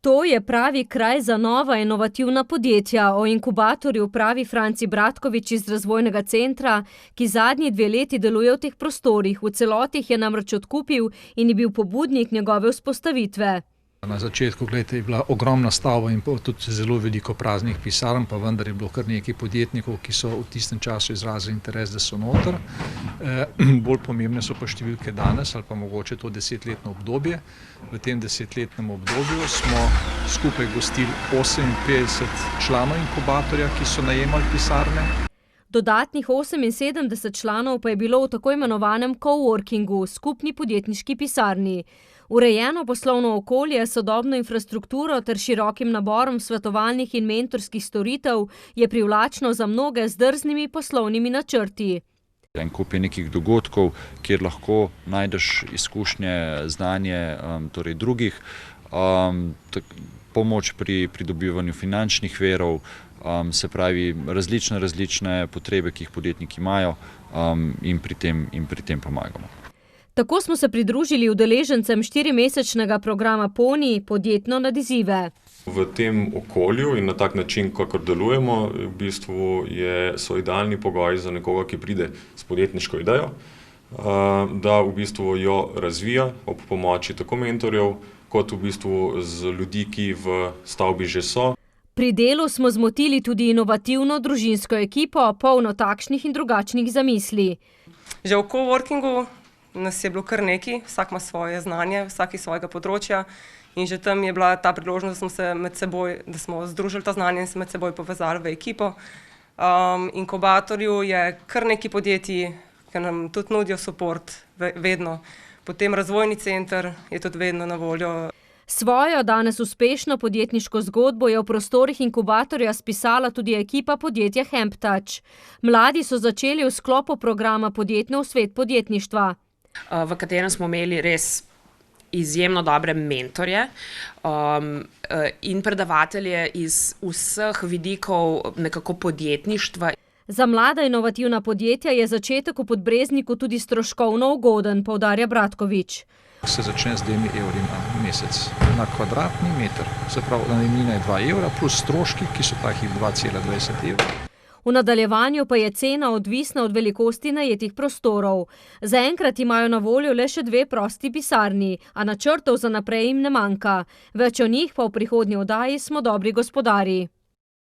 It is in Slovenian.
To je pravi kraj za nova inovativna podjetja. O inkubatorju pravi Franci Bratkovič iz Razvojnega centra, ki zadnji 2 leti deluje v teh prostorih. V celoti jih je namreč odkupil in je bil pobudnik njegove vzpostavitve. Na začetku, je bila ogromna stavba in tudi zelo veliko praznih pisarn, pa vendar je bilo kar nekaj podjetnikov, ki so v tistem času izrazili interes, da so noter. Bolj pomembne so pa številke danes ali pa mogoče to 10-letno obdobje. V tem 10-letnem obdobju smo skupaj gostili 58 članov inkubatorja, ki so najemali pisarne. Dodatnih 78 članov pa je bilo v tako imenovanem coworkingu, skupni podjetniški pisarni. Urejeno poslovno okolje, sodobno infrastrukturo ter širokim naborom svetovalnih in mentorskih storitev je privlačno za mnoge z drznimi poslovnimi načrti. En kup je nekih dogodkov, kjer lahko najdeš izkušnje, znanje torej drugih, pomoč pri pridobivanju finančnih virov, se pravi različne potrebe, ki jih podjetniki imajo, in pri tem pomagamo. Tako smo se pridružili udeležencem 4-mesečnega programa PONI Podjetno nad izzive. V tem okolju in na tak način, kakor delujemo, v bistvu so idealni pogoji za nekoga, ki pride s podjetniško idejo, da v bistvu jo razvija ob pomoči tako mentorjev, kot v bistvu z ljudi, ki v stavbi že so. Pri delu smo zmotili tudi inovativno družinsko ekipo, polno takšnih in drugačnih zamisli. Že v coworkingu nas je bilo kar nekaj, vsak ima svoje znanje, vsak iz svojega področja in že tam je bila ta priložnost, da smo združili ta znanje in se med seboj povezali v ekipo. Inkubatorju je kar nekaj podjetij, ki nam tudi nudijo suport, vedno. Potem Razvojni center je tudi vedno na voljo. Svojo danes uspešno podjetniško zgodbo je v prostorih inkubatorja spisala tudi ekipa podjetja Hemptouch. Mladi so začeli v sklopu programa Podjetno v svet podjetništva, v katerem smo imeli res izjemno dobre mentorje in predavatelje iz vseh vidikov nekako podjetništva. Za mlada inovativna podjetja je začetek v Podbrezniku tudi stroškovno ugoden, poudarja Bratkovič. Se začne z 2 evri na mesec na kvadratni meter. Se pravi, najemnina je 2 evra plus stroški, ki so takih 2,20 evra. V nadaljevanju pa je cena odvisna od velikosti najetih prostorov. Zaenkrat imajo na voljo le še 2 prosti pisarni, a načrtov za naprej jim ne manjka. Več o njih pa v prihodnji oddaji Smo dobri gospodarji.